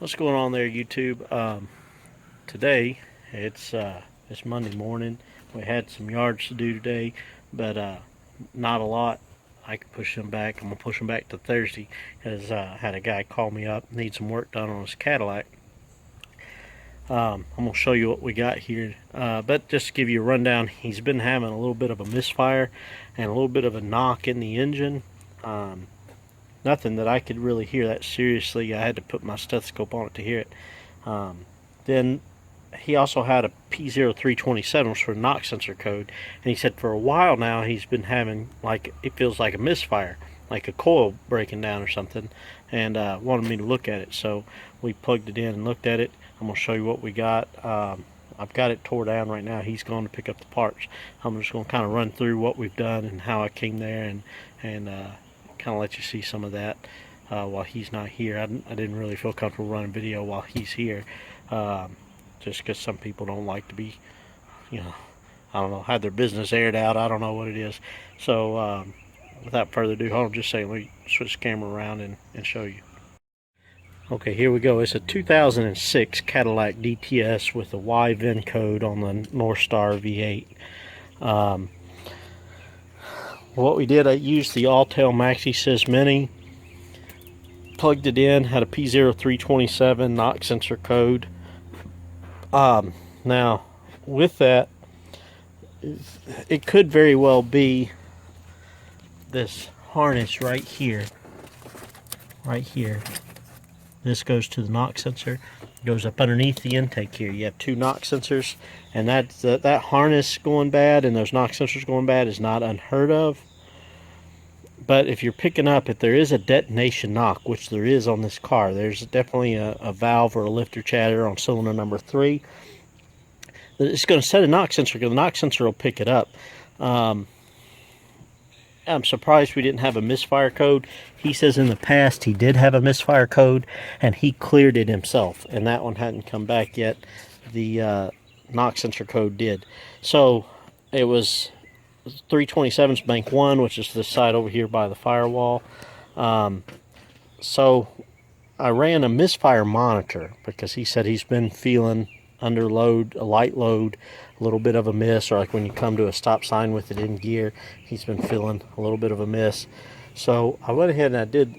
What's going on there, YouTube? Today it's Monday morning. We had some yards to do today, but not a lot. I can push them back. I'm gonna push them back to Thursday. As had a guy call me up, need some work done on his Cadillac. I'm gonna show you what we got here, but just to give you a rundown, he's been having a little bit of a misfire and a little bit of a knock in the engine. Nothing that I could really hear that seriously. I had to put my stethoscope on it to hear it. Then he also had a P0327, which for knock sensor code, and he said for a while now he's been having, like, it feels like a misfire, like a coil breaking down or something, and wanted me to look at it. So we plugged it in and looked at it. I'm going to show you what we got. I've got it tore down right now. He's going to pick up the parts. I'm just going to kind of run through what we've done and how I came there, and kind of let you see some of that while he's not here. I didn't really feel comfortable running video while he's here, just because some people don't like to be, I don't know, have their business aired out. I don't know what it is. So without further ado, hold on just a second. Let me switch the camera around and show you. Okay, here we go. It's a 2006 Cadillac DTS with a Y VIN code on the North Star V8. What we did, I used the Alltel MaxiSys Mini, plugged it in, had a P0327 knock sensor code. Now, with that, it could very well be this harness right here. This goes to the knock sensor, goes up underneath the intake here. You have two knock sensors, and that harness going bad and those knock sensors going bad is not unheard of. But if you're picking up, if there is a detonation knock, which there is on this car, there's definitely a valve or a lifter chatter on cylinder number 3. It's going to set a knock sensor, because the knock sensor will pick it up. I'm surprised we didn't have a misfire code. He says in the past he did have a misfire code, and he cleared it himself, and that one hadn't come back yet. The knock sensor code did. So it was 327's bank 1, which is this side over here by the firewall. So I ran a Misfire Monitor, because he said he's been feeling under load, a light load, a little bit of a miss, or like when you come to a stop sign with it in gear, he's been feeling a little bit of a miss. So I went ahead and I did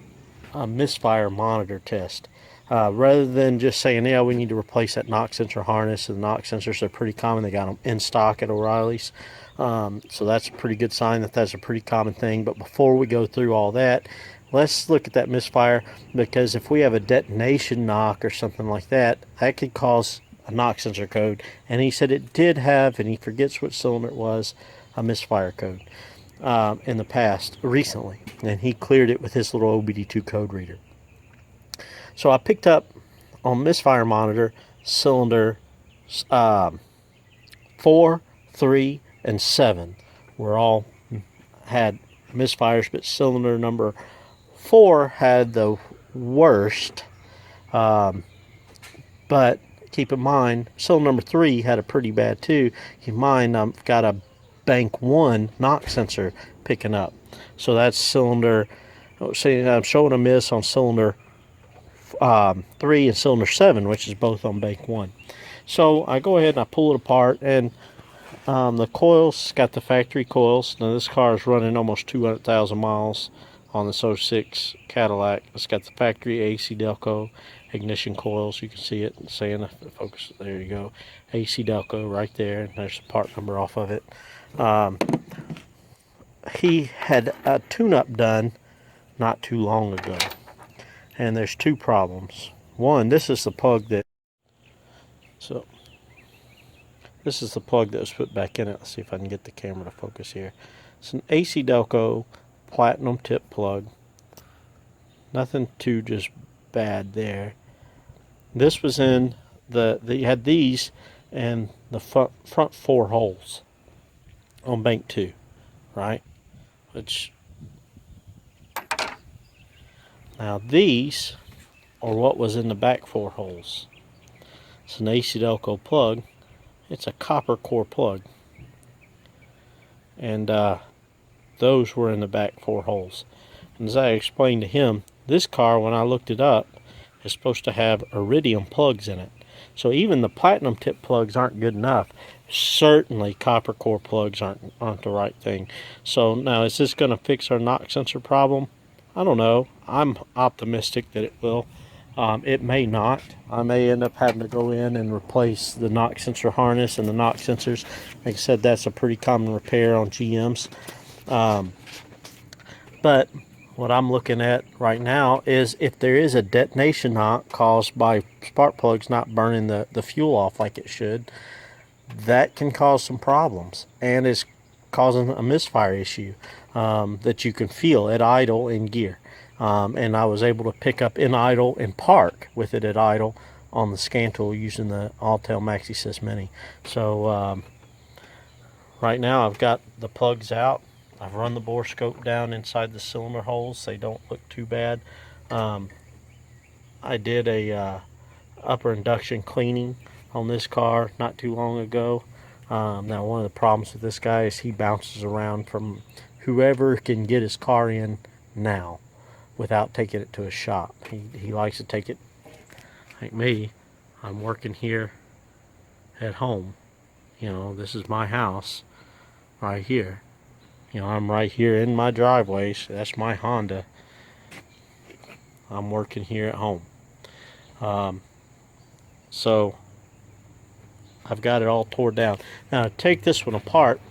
a Misfire Monitor test. Rather than just saying, yeah, we need to replace that knock sensor harness, and the knock sensors are pretty common. They got them in stock at O'Reilly's. So that's a pretty good sign that that's a pretty common thing. But before we go through all that, let's look at that misfire, because if we have a detonation knock or something like that, that could cause a knock sensor code. And he said it did have, and he forgets which cylinder it was, a misfire code in the past, recently. And he cleared it with his little OBD2 code reader. So I picked up on Misfire Monitor cylinder 4, 3, and 7 were all had misfires, but cylinder number 4 had the worst. But keep in mind, cylinder number 3 had a pretty bad too. Keep in mind, I've got a bank 1 knock sensor picking up. So that's cylinder, say I'm showing a miss on cylinder 3 and cylinder 7, which is both on bank 1. So I go ahead and I pull it apart, and the coils, got the factory coils. Now this car is running almost 200,000 miles on this 06 Cadillac. It's got the factory AC Delco ignition coils. You can see it saying, focus, there you go, AC Delco right there, and there's the part number off of it. He had a tune-up done not too long ago, and there's two problems. One, this is the plug that was put back in it. Let's see if I can get the camera to focus here. It's an AC Delco platinum tip plug. Nothing too just bad there. This was in you had these and the front 4 holes on bank 2, right? Which, now these are what was in the back 4 holes. It's an AC Delco plug. It's a copper core plug, and those were in the back 4 holes. And as I explained to him, this car, when I looked it up, is supposed to have iridium plugs in it. So even the platinum tip plugs aren't good enough. Certainly copper core plugs aren't the right thing. So now, is this going to fix our knock sensor problem? I don't know. I'm optimistic that it will. It may not. I may end up having to go in and replace the knock sensor harness and the knock sensors. Like I said, that's a pretty common repair on GMs. But what I'm looking at right now is if there is a detonation knock caused by spark plugs not burning the fuel off like it should, that can cause some problems and is causing a misfire issue that you can feel at idle in gear. And I was able to pick up in idle and park with it at idle on the scan tool using the Alltel MaxiSys Mini. So right now I've got the plugs out. I've run the bore scope down inside the cylinder holes. They don't look too bad. I did a upper induction cleaning on this car not too long ago. Now one of the problems with this guy is he bounces around from whoever can get his car in now without taking it to a shop. He likes to take it, like me. I'm working here at home. You know, this is my house right here. You know, I'm right here in my driveway, so that's my Honda. I'm working here at home. So I've got it all tore down. Now to take this one apart,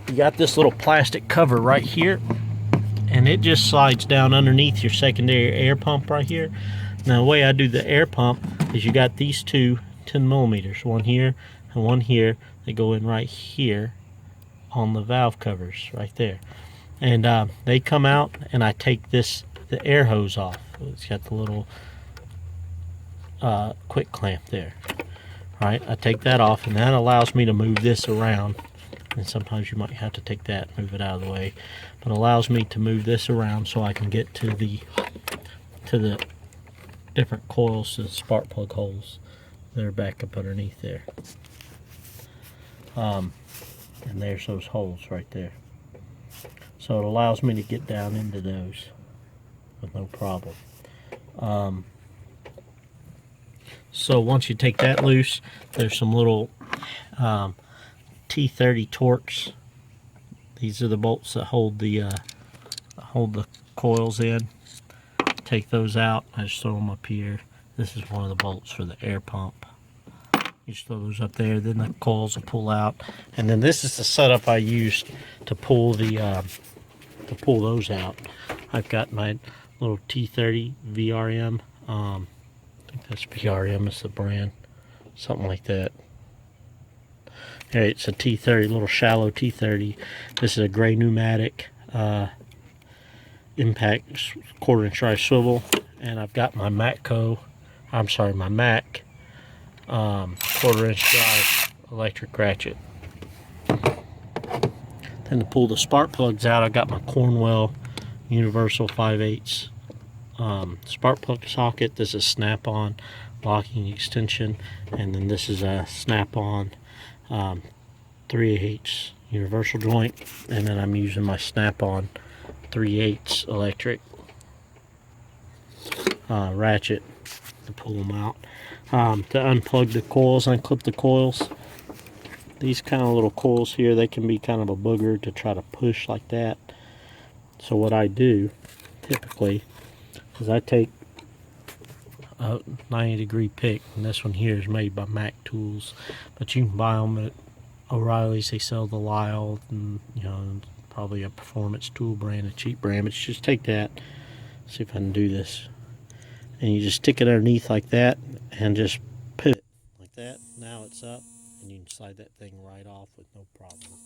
you got this little plastic cover right here, and it just slides down underneath your secondary air pump right here. Now the way I do the air pump is you got these two 10 millimeters, one here and one here. They go in right here on the valve covers right there, and they come out, and I take the air hose off. It's got the little quick clamp there. Right, I take that off, and that allows me to move this around. And sometimes you might have to take that and move it out of the way, but it allows me to move this around so I can get to the different coils, to the spark plug holes that are back up underneath there. And there's those holes right there. So it allows me to get down into those with no problem. So once you take that loose, there's some little T30 Torx. These are the bolts that hold the coils in. Take those out. I just throw them up here. This is one of the bolts for the air pump. You just throw those up there. Then the coils will pull out. And then this is the setup I used to pull those out. I've got my little T30 VRM. I think that's VRM is the brand, something like that. All right, it's a T30, little shallow T30. This is a gray pneumatic impact 1/4 inch drive swivel, and I've got my Mac 1/4 inch drive electric ratchet. Then to pull the spark plugs out, I've got my Cornwell universal 5/8 spark plug socket. This is snap-on locking extension, and then this is a snap-on 3/8 universal joint, and then I'm using my snap-on 3/8 electric ratchet to pull them out. To unplug the coils, unclip the coils. These kind of little coils here, they can be kind of a booger to try to push like that. So what I do typically is I take a 90-degree pick, and this one here is made by Mac Tools, but you can buy them at O'Reilly's. They sell the Lyle, and you know, probably a performance tool brand, a cheap brand. But you just take that, see if I can do this, and you just stick it underneath like that and just pivot like that. Now it's up, and you can slide that thing right off with no problem.